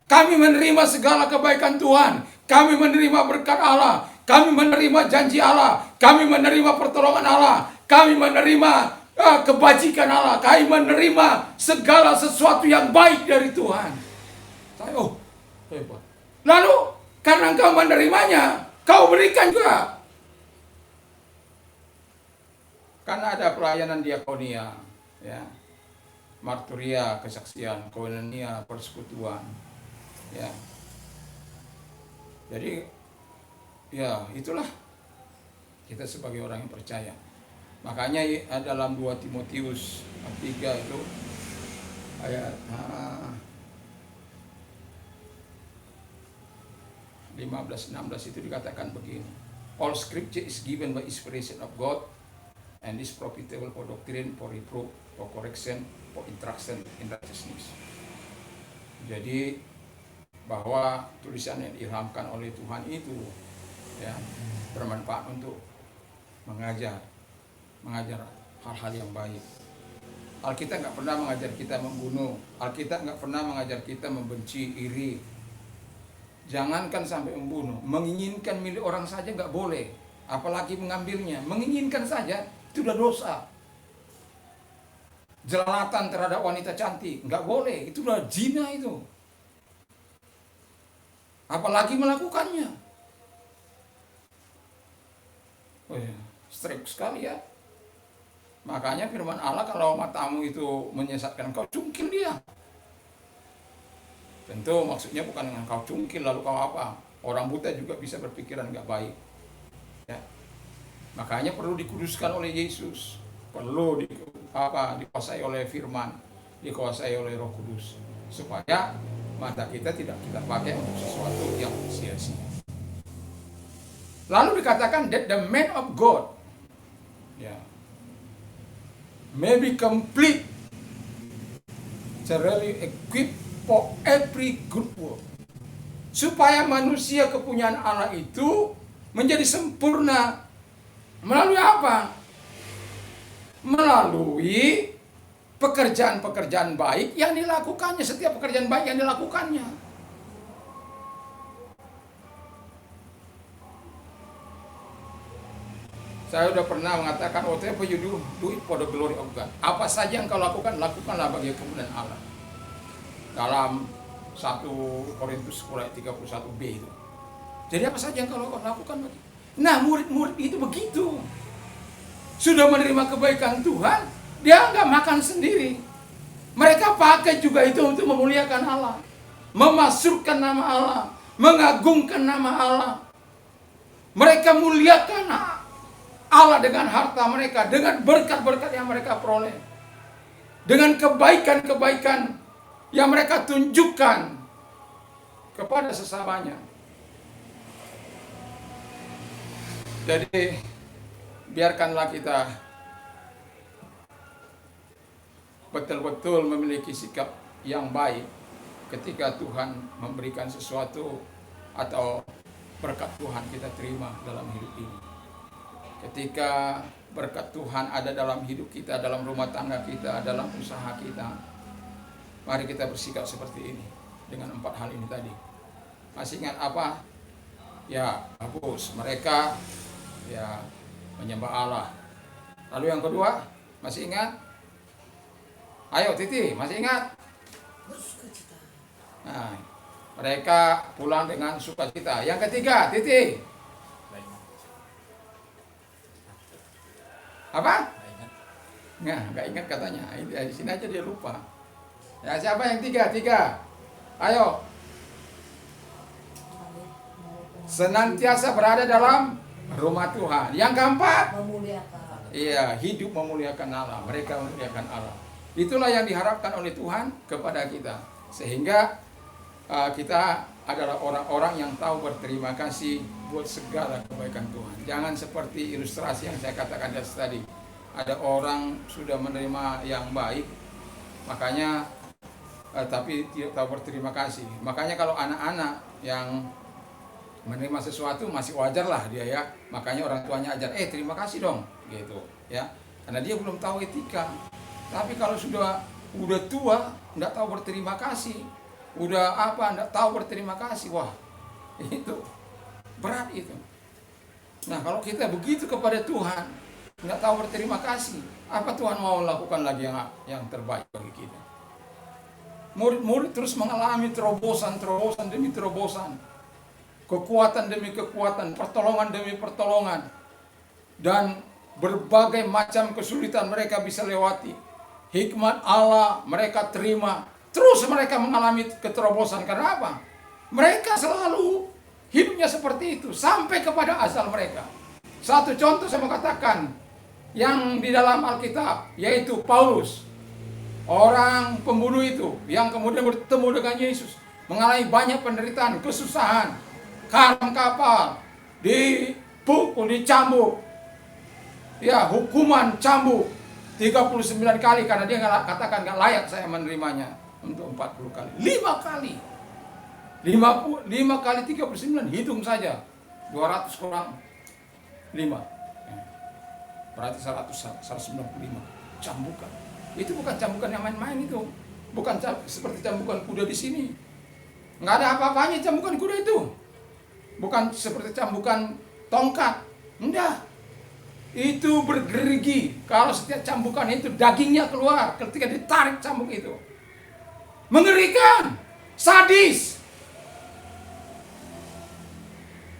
Kami menerima segala kebaikan Tuhan. Kami menerima berkat Allah. Kami menerima janji Allah. Kami menerima pertolongan Allah. Kami menerima kebajikan Allah. Kami menerima segala sesuatu yang baik dari Tuhan. Saya, hebat. Lalu karena engkau menerimanya, kau berikan juga. Karena ada pelayanan diakonia, ya, marturia, kesaksian, koinonia, persekutuan, ya. Jadi, ya itulah kita sebagai orang yang percaya. Makanya dalam 2 Timotius 3 itu ayat 15-16 itu dikatakan begini. All scripture is given by inspiration of God and is profitable for doctrine, for reproof, for correction, for instruction in righteousness. Jadi bahwa tulisan yang diilhamkan oleh Tuhan itu ya bermanfaat untuk mengajar hal-hal yang baik. Alkitab nggak pernah mengajar kita membunuh. Alkitab nggak pernah mengajar kita membenci, iri. Jangankan sampai membunuh, menginginkan milik orang saja nggak boleh, apalagi mengambilnya. Menginginkan saja itu sudah dosa. Jelalatan terhadap wanita cantik nggak boleh, itu sudah zina itu. Apalagi melakukannya. Oh ya, strict sekali ya. Makanya firman Allah, kalau matamu itu menyesatkan kau, cungkil dia. Tentu maksudnya bukan dengan kau cungkil lalu kau apa. Orang buta juga bisa berpikiran nggak baik. Ya. Makanya perlu dikuduskan oleh Yesus. Perlu dikuasai oleh firman, dikuasai oleh Roh Kudus, supaya mata kita tidak kita pakai untuk sesuatu yang sia-sia. Lalu dikatakan that the man of God, ya, may be complete, thoroughly equipped for every good work. Supaya manusia kepunyaan Allah itu menjadi sempurna melalui apa? Melalui pekerjaan-pekerjaan baik yang dilakukannya, setiap pekerjaan baik yang dilakukannya. Saya sudah pernah mengatakan, whatever you do, do it for the glory of God. Apa saja yang kau lakukan, lakukanlah bagi kemuliaan Allah. Dalam 1 Korintus 31b itu. Jadi apa saja yang kau lakukan bagi. Nah, murid-murid itu begitu. Sudah menerima kebaikan Tuhan, dia nggak makan sendiri. Mereka pakai juga itu untuk memuliakan Allah, memasukkan nama Allah, mengagungkan nama Allah. Mereka muliakan Allah dengan harta mereka, dengan berkat-berkat yang mereka peroleh, dengan kebaikan-kebaikan yang mereka tunjukkan kepada sesamanya. Jadi biarkanlah kita betul-betul memiliki sikap yang baik ketika Tuhan memberikan sesuatu atau berkat Tuhan kita terima dalam hidup ini. Ketika berkat Tuhan ada dalam hidup kita, dalam rumah tangga kita, dalam usaha kita, mari kita bersikap seperti ini dengan 4 hal ini tadi. Masih ingat apa? Ya, bagus. Mereka ya menyembah Allah. Lalu yang kedua, masih ingat? Ayo Titi, masih ingat? Nah, mereka pulang dengan sukacita. Yang ketiga, Titi. Apa? Nggak ingat katanya. Di sini aja dia lupa. Ya, siapa yang tiga? Ayo. Senantiasa berada dalam rumah Tuhan. Yang keempat, Memuliakan. iya, hidup memuliakan Allah. Mereka memuliakan Allah. Itulah yang diharapkan oleh Tuhan kepada kita. Sehingga kita adalah orang-orang yang tahu berterima kasih buat segala kebaikan Tuhan. Jangan seperti ilustrasi yang saya katakan tadi. Ada orang sudah menerima yang baik, makanya tapi tidak tahu berterima kasih. Makanya kalau anak-anak yang menerima sesuatu masih wajar lah dia ya. Makanya orang tuanya ajar, terima kasih dong, gitu ya. Karena dia belum tahu etika. Tapi kalau sudah tua, nggak tahu berterima kasih, nggak tahu berterima kasih, wah itu berat itu. Nah, kalau kita begitu kepada Tuhan, nggak tahu berterima kasih, apa Tuhan mau lakukan lagi yang terbaik bagi kita? Murid-murid terus mengalami terobosan demi terobosan, kekuatan demi kekuatan, pertolongan demi pertolongan, dan berbagai macam kesulitan mereka bisa lewati. Hikmat Allah mereka terima. Terus mereka mengalami keterobosan. Karena apa? Mereka selalu hidupnya seperti itu sampai kepada asal mereka. Satu contoh saya mau katakan yang di dalam Alkitab, yaitu Paulus, orang pembunuh itu yang kemudian bertemu dengan Yesus, mengalami banyak penderitaan, kesusahan, karam kapal, dipukul, dicambuk, ya, hukuman cambuk 39 kali karena dia katakan nggak layak saya menerimanya untuk 40 kali. 5 kali. 5 kali 39, hitung saja. 200 kurang 5. Berarti 195 cambukan. Itu bukan cambukan yang main-main itu. Bukan seperti cambukan kuda di sini. Nggak ada apa-apanya cambukan kuda itu. Bukan seperti cambukan tongkat. Enggak. Itu bergerigi. Kalau setiap cambukan itu dagingnya keluar ketika ditarik cambuk itu. Mengerikan, sadis.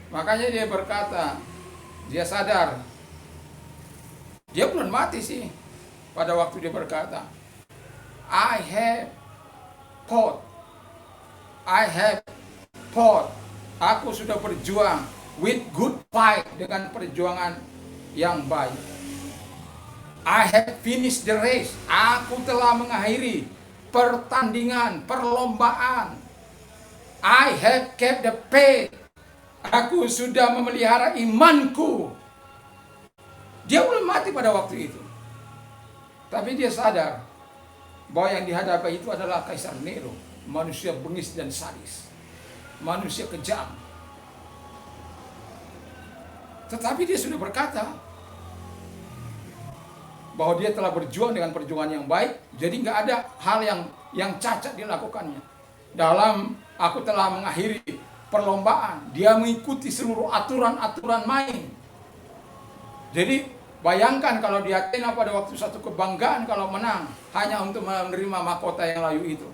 Makanya dia berkata, dia sadar, dia belum mati sih. Pada waktu dia berkata, I have fought. Aku sudah berjuang with good fight, dengan perjuangan yang baik. I have finished the race. Aku telah mengakhiri pertandingan, perlombaan. I have kept the faith. Aku sudah memelihara imanku. Dia belum mati pada waktu itu. Tapi dia sadar bahwa yang dihadapi itu adalah Kaisar Nero, manusia bengis dan sadis, manusia kejam. Tetapi dia sudah berkata bahwa dia telah berjuang dengan perjuangan yang baik, jadi nggak ada hal yang cacat dilakukannya. Dalam aku telah mengakhiri perlombaan, dia mengikuti seluruh aturan-aturan main. Jadi bayangkan kalau di Athena pada waktu satu kebanggaan kalau menang, hanya untuk menerima mahkota yang layu itu.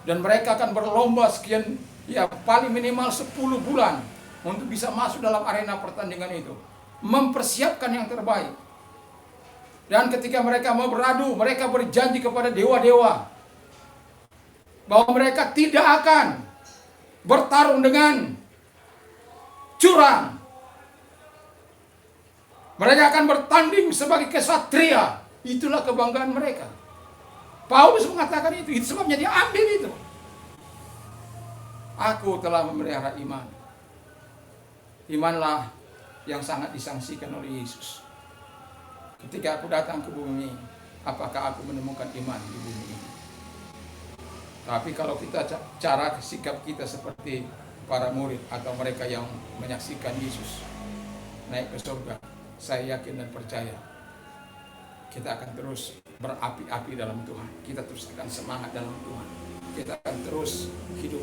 Dan mereka akan berlomba sekian, ya paling minimal 10 bulan untuk bisa masuk dalam arena pertandingan itu, mempersiapkan yang terbaik. Dan ketika mereka mau beradu, mereka berjanji kepada dewa-dewa bahwa mereka tidak akan bertarung dengan curang. Mereka akan bertanding sebagai kesatria. Itulah kebanggaan mereka. Paulus mengatakan itu sebabnya dia ambil itu. Aku telah memelihara iman. Imanlah yang sangat disangsikan oleh Yesus. Ketika aku datang ke bumi, apakah aku menemukan iman di bumi ini? Tapi kalau kita cara sikap kita seperti para murid atau mereka yang menyaksikan Yesus naik ke surga, saya yakin dan percaya kita akan terus berapi-api dalam Tuhan. Kita terus akan semangat dalam Tuhan. Kita akan terus hidup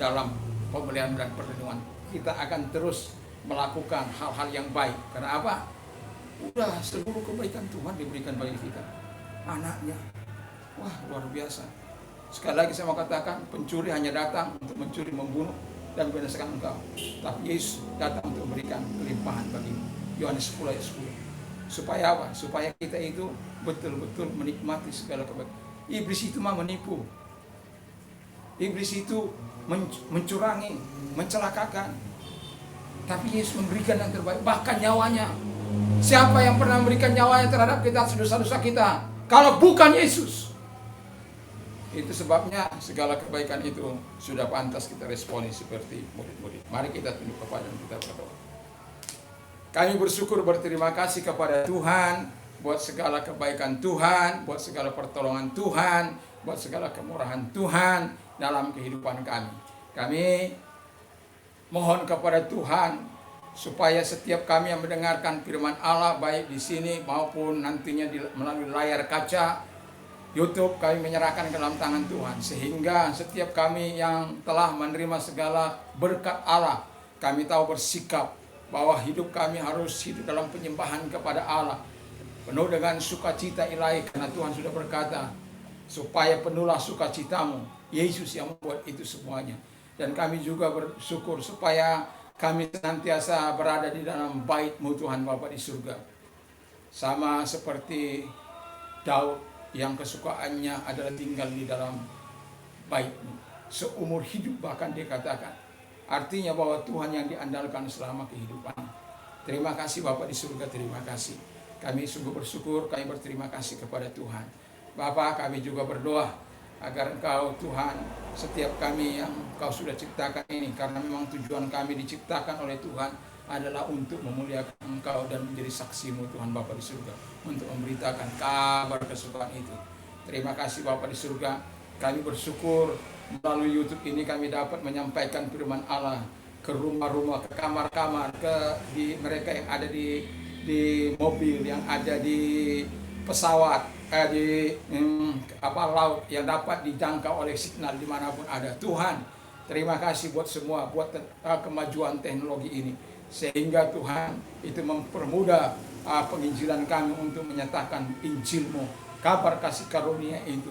dalam pemeliharaan dan perlindungan. Kita akan terus melakukan hal-hal yang baik. Karena apa? Udah seluruh kebaikan Tuhan diberikan bagi kita. Anaknya. Wah, luar biasa. Sekali lagi saya mau katakan, pencuri hanya datang untuk mencuri, membunuh, dan membinasakan engkau. Tapi Yesus datang untuk memberikan kelimpahan bagimu. Yohanes 10 ayat 10. Supaya apa? Supaya kita itu betul-betul menikmati segala kebaikan. Iblis itu mah menipu. Iblis itu mencurangi, mencelakakan. Tapi Yesus memberikan yang terbaik, bahkan nyawanya. Siapa yang pernah memberikan nyawanya terhadap kita, dosa-dosa kita, kalau bukan Yesus? Itu sebabnya segala kebaikan itu sudah pantas kita responi seperti murid-murid. Mari kita tunduk kepada dan kita berdoa. Kami bersyukur, berterima kasih kepada Tuhan buat segala kebaikan Tuhan, buat segala pertolongan Tuhan, buat segala kemurahan Tuhan dalam kehidupan kami. Kami mohon kepada Tuhan supaya setiap kami yang mendengarkan firman Allah, baik di sini maupun nantinya melalui layar kaca YouTube, kami menyerahkan ke dalam tangan Tuhan. Sehingga setiap kami yang telah menerima segala berkat Allah, kami tahu bersikap bahwa hidup kami harus hidup dalam penyembahan kepada Allah, penuh dengan sukacita ilahi, karena Tuhan sudah berkata, supaya penuhlah sukacitamu. Yesus yang membuat itu semuanya. Dan kami juga bersyukur supaya kami senantiasa berada di dalam bait-Mu Tuhan Bapa di surga. Sama seperti Daud yang kesukaannya adalah tinggal di dalam bait-Mu seumur hidup, bahkan dia katakan. Artinya bahwa Tuhan yang diandalkan selama kehidupan. Terima kasih Bapa di surga, terima kasih. Kami sungguh bersyukur, kami berterima kasih kepada Tuhan. Bapa, kami juga berdoa agar Engkau Tuhan, setiap kami yang Engkau sudah ciptakan ini, karena memang tujuan kami diciptakan oleh Tuhan adalah untuk memuliakan Engkau dan menjadi saksi-Mu Tuhan Bapa di surga, untuk memberitakan kabar kesukaan itu. Terima kasih Bapa di surga. Kami bersyukur melalui YouTube ini kami dapat menyampaikan firman Allah ke rumah-rumah, ke kamar-kamar, di mereka yang ada di mobil, yang ada di pesawat, di laut, yang dapat dijangkau oleh signal dimanapun ada. Tuhan, terima kasih buat semua, buat kemajuan teknologi ini, sehingga Tuhan itu mempermudah penginjilan kami untuk menyatakan Injil-Mu, kabar kasih karunia itu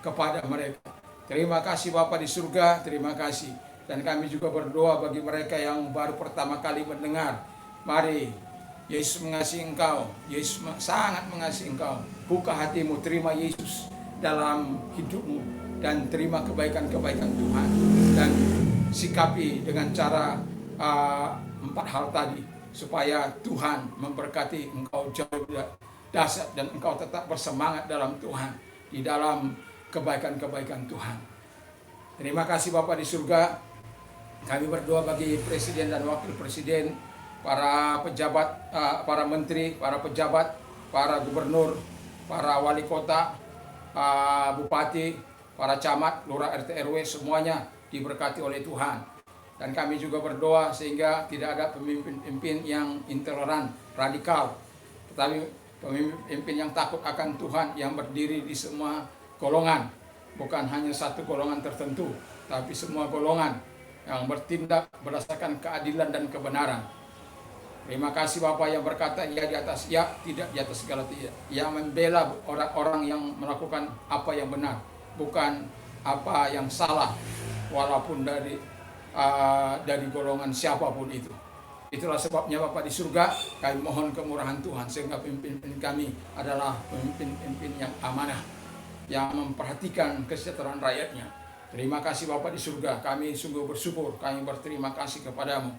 kepada mereka. Terima kasih Bapa di surga, terima kasih. Dan kami juga berdoa bagi mereka yang baru pertama kali mendengar. Mari, Yesus mengasihi engkau, Yesus sangat mengasihi engkau. Buka hatimu, terima Yesus dalam hidupmu, dan terima kebaikan-kebaikan Tuhan. Dan sikapi dengan cara 4 hal tadi, supaya Tuhan memberkati engkau jauh dahsyat, dan engkau tetap bersemangat dalam Tuhan, di dalam kebaikan-kebaikan Tuhan. Terima kasih Bapa di surga. Kami berdoa bagi Presiden dan Wakil Presiden, para pejabat, para menteri, para pejabat, para gubernur, para wali kota, bupati, para camat, lurah, RT, RW, semuanya diberkati oleh Tuhan. Dan kami juga berdoa sehingga tidak ada pemimpin-pemimpin yang intoleran, radikal, tetapi pemimpin yang takut akan Tuhan, yang berdiri di semua golongan, bukan hanya satu golongan tertentu, tapi semua golongan yang bertindak berdasarkan keadilan dan kebenaran. Terima kasih Bapak yang berkata ya di atas ya, tidak di atas segala tidak. Yang membela orang-orang yang melakukan apa yang benar, bukan apa yang salah, walaupun dari golongan siapapun itu. Itulah sebabnya Bapak di surga, kami mohon kemurahan Tuhan sehingga pemimpin kami adalah pemimpin yang amanah, yang memperhatikan kesejahteraan rakyatnya. Terima kasih Bapak di surga, kami sungguh bersyukur, kami berterima kasih kepadamu.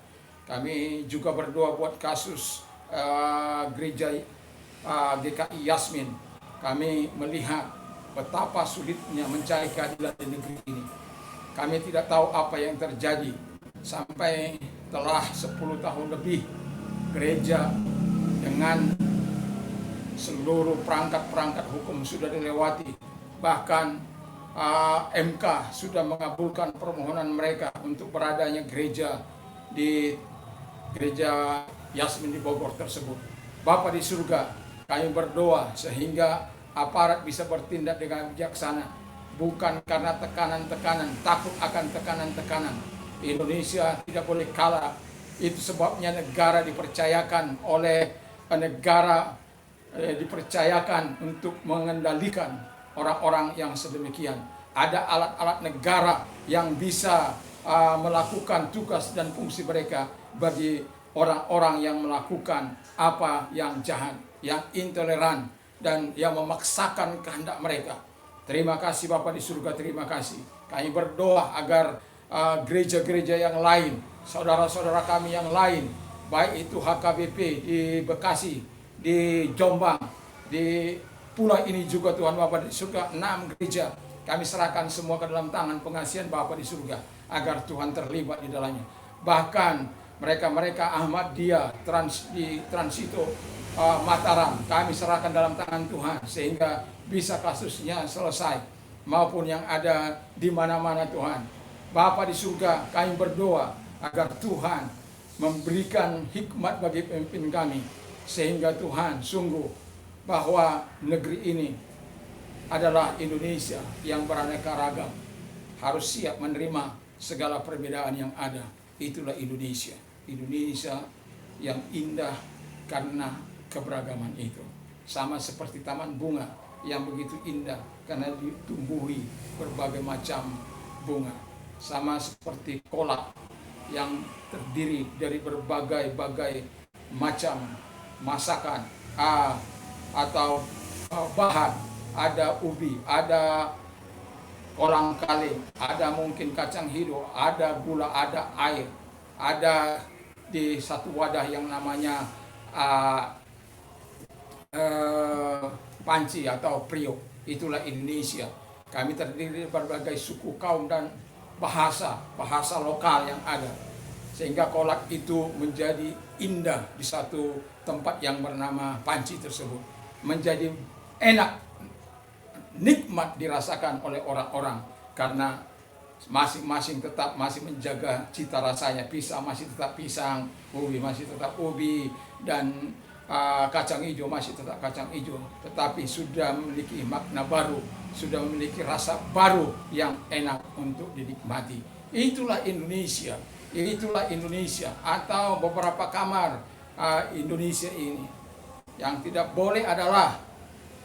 Kami juga berdoa buat kasus gereja GKI Yasmin. Kami melihat betapa sulitnya mencari keadilan di negeri ini. Kami tidak tahu apa yang terjadi sampai telah 10 tahun lebih gereja dengan seluruh perangkat-perangkat hukum sudah dilewati. Bahkan MK sudah mengabulkan permohonan mereka untuk beradanya gereja di gereja Yasmin di Bogor tersebut. Bapa di surga, kami berdoa sehingga aparat bisa bertindak dengan bijaksana, bukan karena tekanan-tekanan, takut akan tekanan-tekanan. Indonesia tidak boleh kalah. Itu sebabnya negara dipercayakan oleh dipercayakan untuk mengendalikan orang-orang yang sedemikian. Ada alat-alat negara yang bisa melakukan tugas dan fungsi mereka bagi orang-orang yang melakukan apa yang jahat, yang intoleran, dan yang memaksakan kehendak mereka. Terima kasih Bapa di surga, terima kasih. Kami berdoa agar gereja-gereja yang lain, saudara-saudara kami yang lain, baik itu HKBP di Bekasi, di Jombang, di pulau ini juga Tuhan Bapa di surga, 6 gereja. Kami serahkan semua ke dalam tangan pengasihan Bapa di surga, agar Tuhan terlibat di dalamnya. Bahkan mereka Ahmadiyah di Transito Mataram, kami serahkan dalam tangan Tuhan sehingga bisa kasusnya selesai, maupun yang ada di mana-mana Tuhan. Bapa di surga, kami berdoa agar Tuhan memberikan hikmat bagi pemimpin kami, sehingga Tuhan sungguh bahwa negeri ini adalah Indonesia yang beraneka ragam, harus siap menerima segala perbedaan yang ada. Itulah Indonesia yang indah karena keberagaman itu. Sama seperti taman bunga yang begitu indah karena ditumbuhi berbagai macam bunga. Sama seperti kolak yang terdiri dari berbagai macam masakan atau bahan. Ada ubi, ada kolang kaling, ada mungkin kacang hijau, ada gula, ada air, ada di satu wadah yang namanya panci atau priok. Itulah Indonesia. Kami terdiri dari berbagai suku, kaum, dan bahasa lokal yang ada, sehingga kolak itu menjadi indah di satu tempat yang bernama panci tersebut, menjadi enak, nikmat dirasakan oleh orang-orang karena masing-masing tetap masih menjaga cita rasanya. Pisang masih tetap pisang, ubi masih tetap ubi, dan kacang hijau masih tetap kacang hijau, tetapi sudah memiliki makna baru, sudah memiliki rasa baru yang enak untuk dinikmati. Itulah Indonesia, atau beberapa kamar Indonesia ini. Yang tidak boleh adalah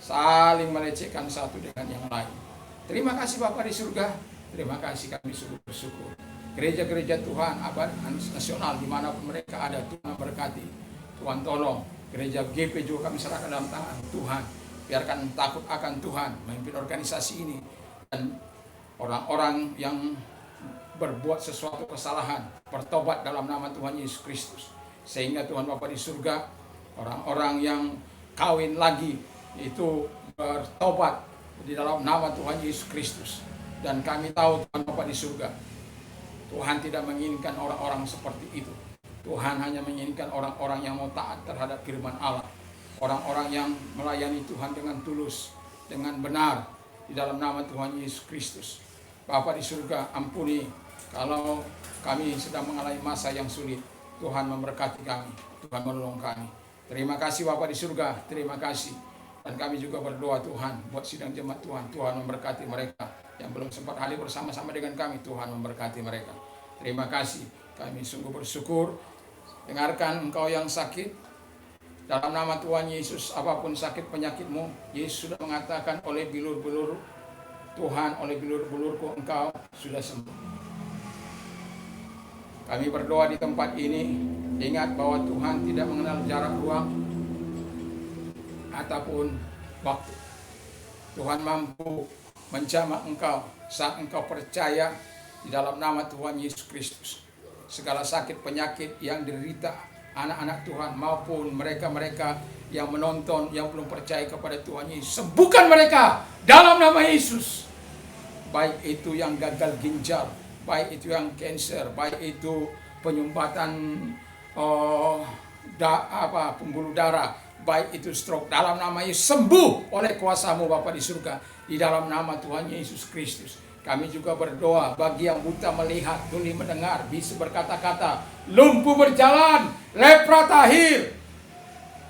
saling melecehkan satu dengan yang lain. Terima kasih Bapa di surga, terima kasih, kami sungguh bersyukur. Gereja-gereja Tuhan abad nasional dimanapun mereka ada, Tuhan berkati, Tuhan tolong. Gereja GP juga kami serahkan dalam tangan Tuhan. Biarkan takut akan Tuhan memimpin organisasi ini, dan orang-orang yang berbuat sesuatu kesalahan bertobat dalam nama Tuhan Yesus Kristus, sehingga Tuhan Bapa di surga, orang-orang yang kawin lagi itu bertobat di dalam nama Tuhan Yesus Kristus. Dan kami tahu Tuhan Bapa di surga, Tuhan tidak menginginkan orang-orang seperti itu. Tuhan hanya menginginkan orang-orang yang mau taat terhadap firman Allah, orang-orang yang melayani Tuhan dengan tulus, dengan benar, di dalam nama Tuhan Yesus Kristus. Bapa di surga, ampuni kalau kami sedang mengalami masa yang sulit. Tuhan memberkati kami, Tuhan menolong kami. Terima kasih Bapa di surga, terima kasih. Dan kami juga berdoa Tuhan buat sidang jemaat Tuhan. Tuhan memberkati mereka yang belum sempat hadir bersama-sama dengan kami. Tuhan memberkati mereka. Terima kasih. Kami sungguh bersyukur. Dengarkan engkau yang sakit. Dalam nama Tuhan Yesus, apapun sakit penyakitmu, Yesus sudah mengatakan oleh bilur-bilur Tuhan, oleh bilur-bilurku engkau sudah sembuh. Kami berdoa di tempat ini. Ingat bahwa Tuhan tidak mengenal jarak ruang ataupun waktu. Tuhan mampu menjamah engkau saat engkau percaya di dalam nama Tuhan Yesus Kristus. Segala sakit penyakit yang diderita anak-anak Tuhan maupun mereka-mereka yang menonton yang belum percaya kepada Tuhan Yesus, sembuhkan mereka dalam nama Yesus. Baik itu yang gagal ginjal, baik itu yang cancer, baik itu penyumbatan pembuluh darah, baik itu stroke, dalam nama Yesus sembuh oleh kuasa-Mu Bapa di surga, di dalam nama Tuhan Yesus Kristus. Kami juga berdoa bagi yang buta melihat, tuli mendengar, bisu berkata-kata, lumpuh berjalan, lepra tahir,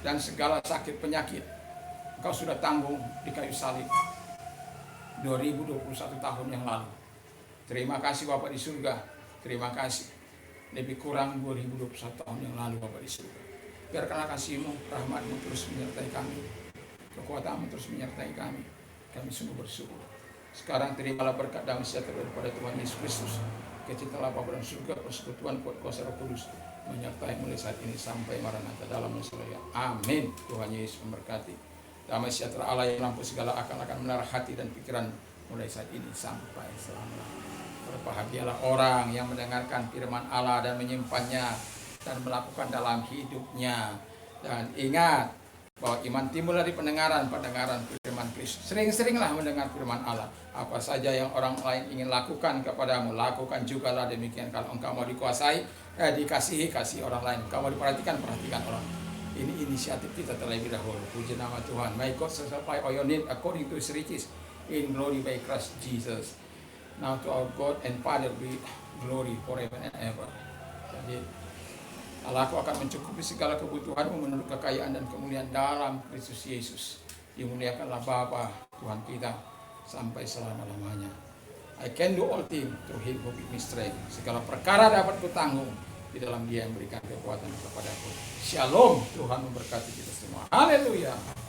dan segala sakit penyakit Engkau sudah tanggung di kayu salib 2021 tahun yang lalu. Terima kasih Bapa di surga, terima kasih. Lebih kurang 2021 tahun yang lalu Bapa di surga. Biarkanlah kasih-Mu, rahmat-Mu terus menyertai kami, kekuatan-Mu terus menyertai kami. Kami sungguh bersyukur. Sekarang terimalah berkat damai sejahtera daripada Tuhan Yesus Kristus, kecintaan Bapa dan surga, persekutuan kuat kuasa Roh Kudus menyertai mulai saat ini sampai Maranatha dalam nama Yesus. Amin. Tuhan Yesus memberkati. Damai sejahtera Allah yang melampaui segala akal akan menarik hati dan pikiran mulai saat ini sampai selama-lamanya. Berbahagialah orang yang mendengarkan firman Allah dan menyimpannya dan melakukan dalam hidupnya. Dan ingat bahwa iman timbul dari pendengaran firman Kristus. Sering-seringlah mendengar firman Allah. Apa saja yang orang lain ingin lakukan kepadamu, lakukan jugalah demikian. Kalau engkau mau dikuasai, dikasihi, kasih orang lain. Engkau mau diperhatikan, perhatikan orang. Ini inisiatif kita terlebih dahulu. Puji nama Tuhan. May God supply all your need according to His riches in glory by Christ Jesus. Now to our God and Father be glory forever and ever. Jadi Allahku akan mencukupi segala kebutuhanmu menurut kekayaan dan kemuliaan dalam Kristus Yesus. Dimuliakanlah Bapa Tuhan kita sampai selama-lamanya. I can do all things through Him who gives me strength. Segala perkara dapat kutanggung di dalam Dia yang memberikan kekuatan kepadaku. Shalom. Tuhan memberkati kita semua. Haleluya.